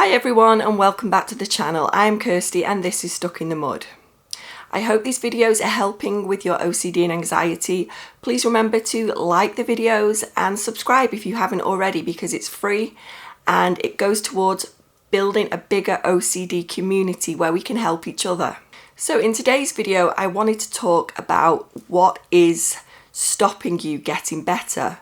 Hi everyone and welcome back to the channel. I'm Kirsty and this is Stuck in the Mud. I hope these videos are helping with your OCD and anxiety. Please remember to like the videos and subscribe if you haven't already because it's free and it goes towards building a bigger OCD community where we can help each other. So in today's video I wanted to talk about what is stopping you getting better.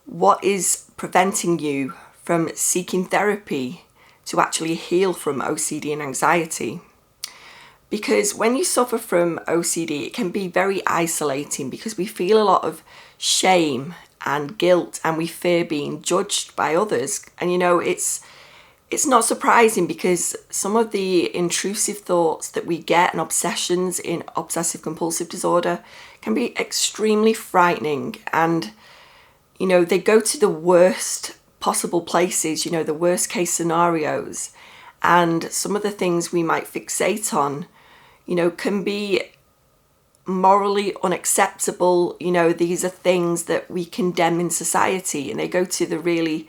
What is preventing you from seeking therapy to actually heal from OCD and anxiety? Because when you suffer from OCD, it can be very isolating because we feel a lot of shame and guilt and we fear being judged by others. And you know, it's not surprising because some of the intrusive thoughts that we get and obsessions in obsessive compulsive disorder can be extremely frightening, and you know, they go to the worst possible places, you know, the worst case scenarios, and some of the things we might fixate on, you know, can be morally unacceptable. You know, these are things that we condemn in society, and they go to the really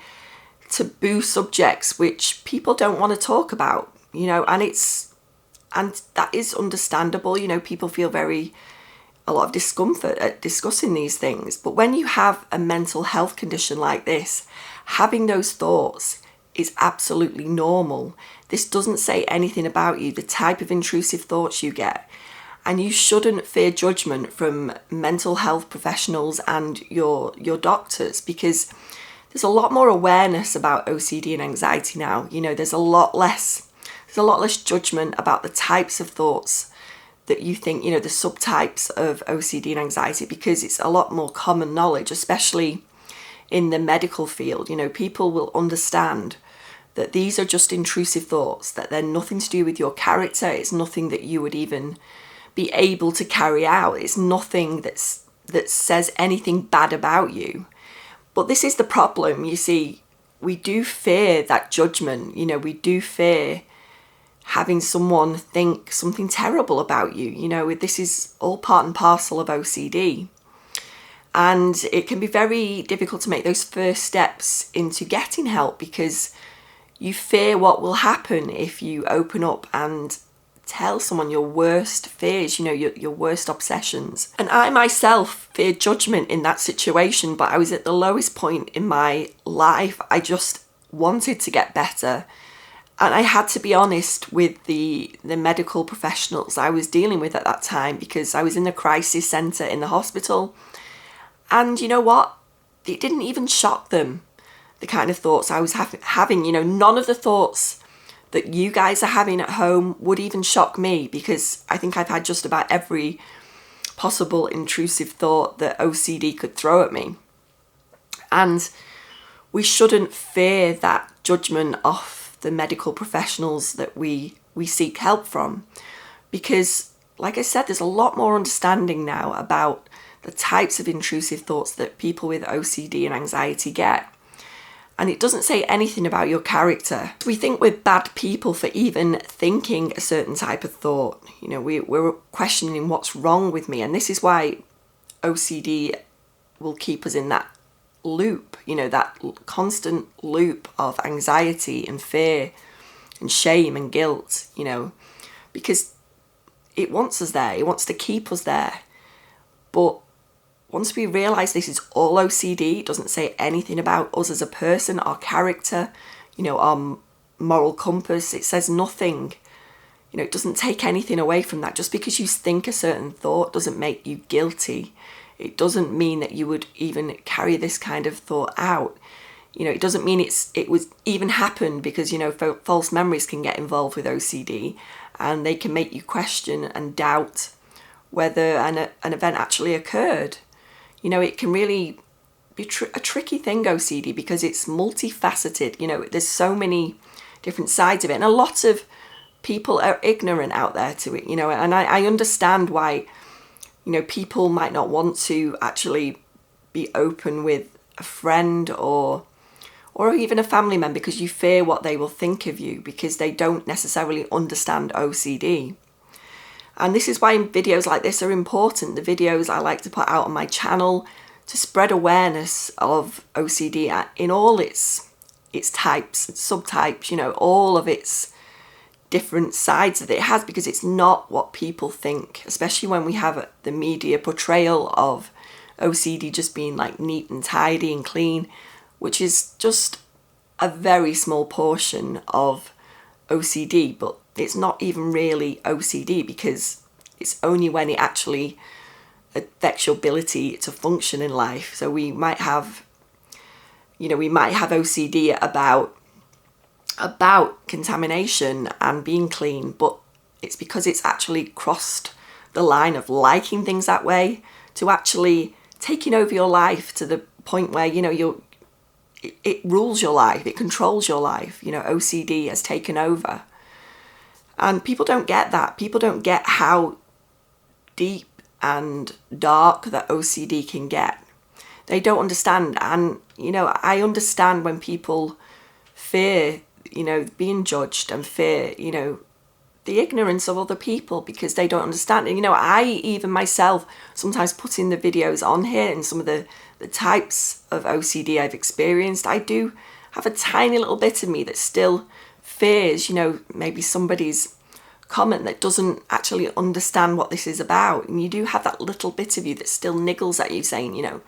taboo subjects which people don't want to talk about, you know, and that is understandable. You know, people feel a lot of discomfort at discussing these things. But when you have a mental health condition like this, having those thoughts is absolutely normal. This doesn't say anything about you, the type of intrusive thoughts you get. And you shouldn't fear judgment from mental health professionals and your doctors, because there's a lot more awareness about OCD and anxiety now. You know, there's a lot less judgment about the types of thoughts that you think, you know, the subtypes of OCD and anxiety, because it's a lot more common knowledge, especially in the medical field. You know, people will understand that these are just intrusive thoughts, that they're nothing to do with your character. It's nothing that you would even be able to carry out. It's nothing that says anything bad about you. But this is the problem. You see, we do fear that judgment. You know, we do fear having someone think something terrible about you. You know, this is all part and parcel of OCD. And it can be very difficult to make those first steps into getting help because you fear what will happen if you open up and tell someone your worst fears, you know, your worst obsessions. And I myself feared judgment in that situation, but I was at the lowest point in my life. I just wanted to get better. And I had to be honest with the medical professionals I was dealing with at that time, because I was in the crisis centre in the hospital. And you know what? It didn't even shock them, the kind of thoughts I was having. You know, none of the thoughts that you guys are having at home would even shock me, because I think I've had just about every possible intrusive thought that OCD could throw at me. And we shouldn't fear that judgment off the medical professionals that we seek help from, because like I said, there's a lot more understanding now about the types of intrusive thoughts that people with OCD and anxiety get. And it doesn't say anything about your character. We think we're bad people for even thinking a certain type of thought. You know, we're questioning what's wrong with me. And this is why OCD will keep us in that loop, you know, that constant loop of anxiety and fear and shame and guilt, you know, because it wants us there. It wants to keep us there. But once we realise this is all OCD, it doesn't say anything about us as a person, our character, you know, our moral compass. It says nothing. You know, it doesn't take anything away from that. Just because you think a certain thought doesn't make you guilty. It doesn't mean that you would even carry this kind of thought out. You know, it doesn't mean it was even happened, because, you know, false memories can get involved with OCD and they can make you question and doubt whether an event actually occurred. You know, it can really be a tricky thing, OCD, because it's multifaceted. You know, there's so many different sides of it, and a lot of people are ignorant out there to it, you know, and I understand why, you know, people might not want to actually be open with a friend or even a family member, because you fear what they will think of you, because they don't necessarily understand OCD. And this is why videos like this are important. The videos I like to put out on my channel to spread awareness of OCD in all its its types, its subtypes, you know, all of its different sides that it has, because it's not what people think, especially when we have the media portrayal of OCD just being like neat and tidy and clean, which is just a very small portion of OCD, but it's not even really OCD, because it's only when it actually affects your ability to function in life. So we might have, you know, we might have OCD about contamination and being clean, but it's because it's actually crossed the line of liking things that way to actually taking over your life to the point where, you know, it rules your life, it controls your life. You know, OCD has taken over. And people don't get that. People don't get how deep and dark that OCD can get. They don't understand. And, you know, I understand when people fear, you know, being judged, and fear, you know, the ignorance of other people because they don't understand. And, you know, I even myself sometimes putting the videos on here and some of the types of OCD I've experienced, I do have a tiny little bit of me that still fears, you know, maybe somebody's comment that doesn't actually understand what this is about. And you do have that little bit of you that still niggles at you saying, you know,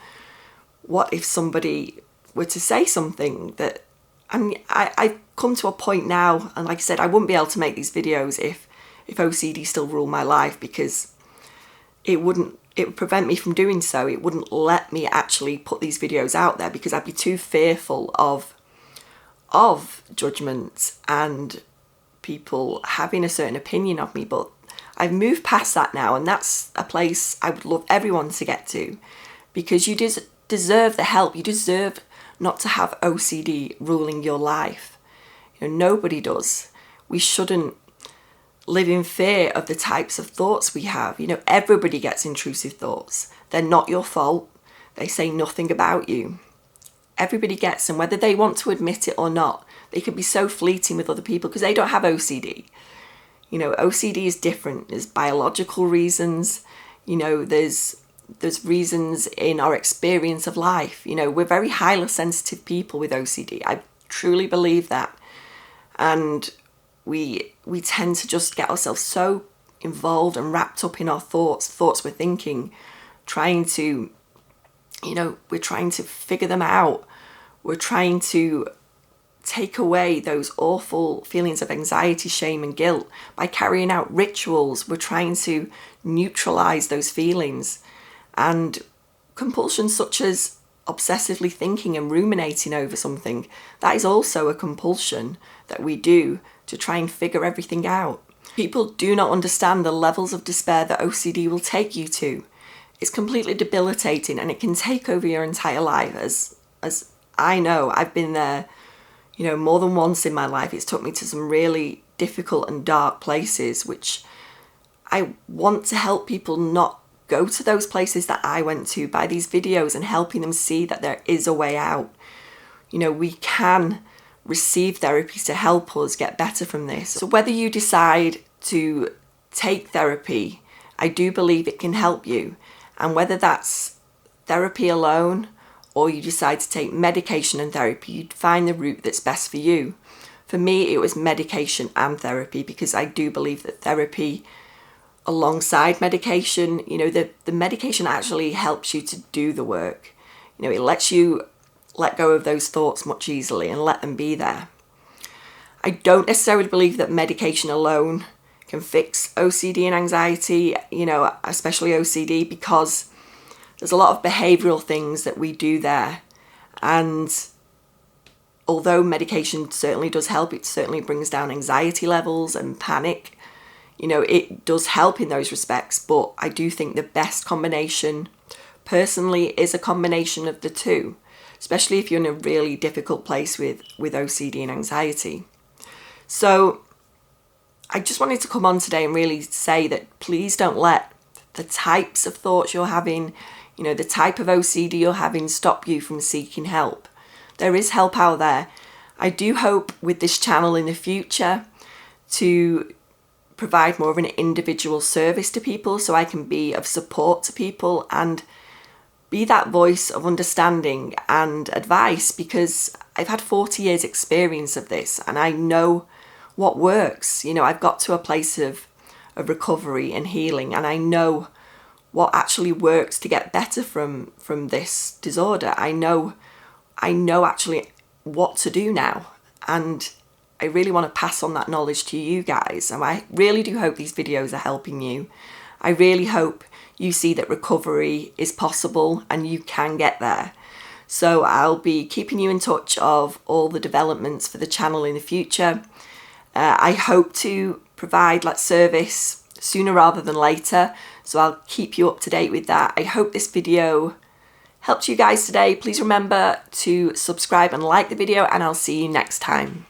what if somebody were to say something that, and I've come to a point now, and like I said, I wouldn't be able to make these videos if OCD still ruled my life, because it would prevent me from doing so. It wouldn't let me actually put these videos out there because I'd be too fearful of judgment and people having a certain opinion of me. But I've moved past that now, and that's a place I would love everyone to get to, because you deserve the help. You deserve not to have OCD ruling your life. You know, nobody does. We shouldn't live in fear of the types of thoughts we have. You know, everybody gets intrusive thoughts. They're not your fault. They say nothing about you. Everybody gets them, whether they want to admit it or not. They can be so fleeting with other people because they don't have OCD. You know, OCD is different. There's biological reasons. You know, there's reasons in our experience of life. You know, we're very highly sensitive people with OCD. I truly believe that. And we tend to just get ourselves so involved and wrapped up in our thoughts we're thinking, trying to, you know, we're trying to figure them out. We're trying to take away those awful feelings of anxiety, shame and guilt by carrying out rituals. We're trying to neutralize those feelings. And compulsions such as obsessively thinking and ruminating over something, that is also a compulsion that we do to try and figure everything out. People do not understand the levels of despair that OCD will take you to. It's completely debilitating, and it can take over your entire life. As I know, I've been there, you know, more than once in my life. It's took me to some really difficult and dark places, which I want to help people not go to those places that I went to by these videos and helping them see that there is a way out. You know, we can receive therapies to help us get better from this. So whether you decide to take therapy, I do believe it can help you. And whether that's therapy alone or you decide to take medication and therapy, you'd find the route that's best for you. For me, it was medication and therapy, because I do believe that therapy alongside medication, you know, the medication actually helps you to do the work. You know, it lets you let go of those thoughts much easily and let them be there. I don't necessarily believe that medication alone can fix OCD and anxiety, you know, especially OCD, because there's a lot of behavioural things that we do there. And although medication certainly does help, it certainly brings down anxiety levels and panic. You know, it does help in those respects, but I do think the best combination, personally, is a combination of the two, especially if you're in a really difficult place with OCD and anxiety. So I just wanted to come on today and really say that please don't let the types of thoughts you're having, you know, the type of OCD you're having stop you from seeking help. There is help out there. I do hope with this channel in the future to provide more of an individual service to people, so I can be of support to people and be that voice of understanding and advice, because I've had 40 years experience of this and I know what works. You know, I've got to a place of recovery and healing, and I know what actually works to get better from this disorder. I know actually what to do now, and I really want to pass on that knowledge to you guys. And I really do hope these videos are helping you. I really hope you see that recovery is possible and you can get there. So I'll be keeping you in touch of all the developments for the channel in the future. I hope to provide that service sooner rather than later, so I'll keep you up to date with that. I hope this video helped you guys today. Please remember to subscribe and like the video, and I'll see you next time.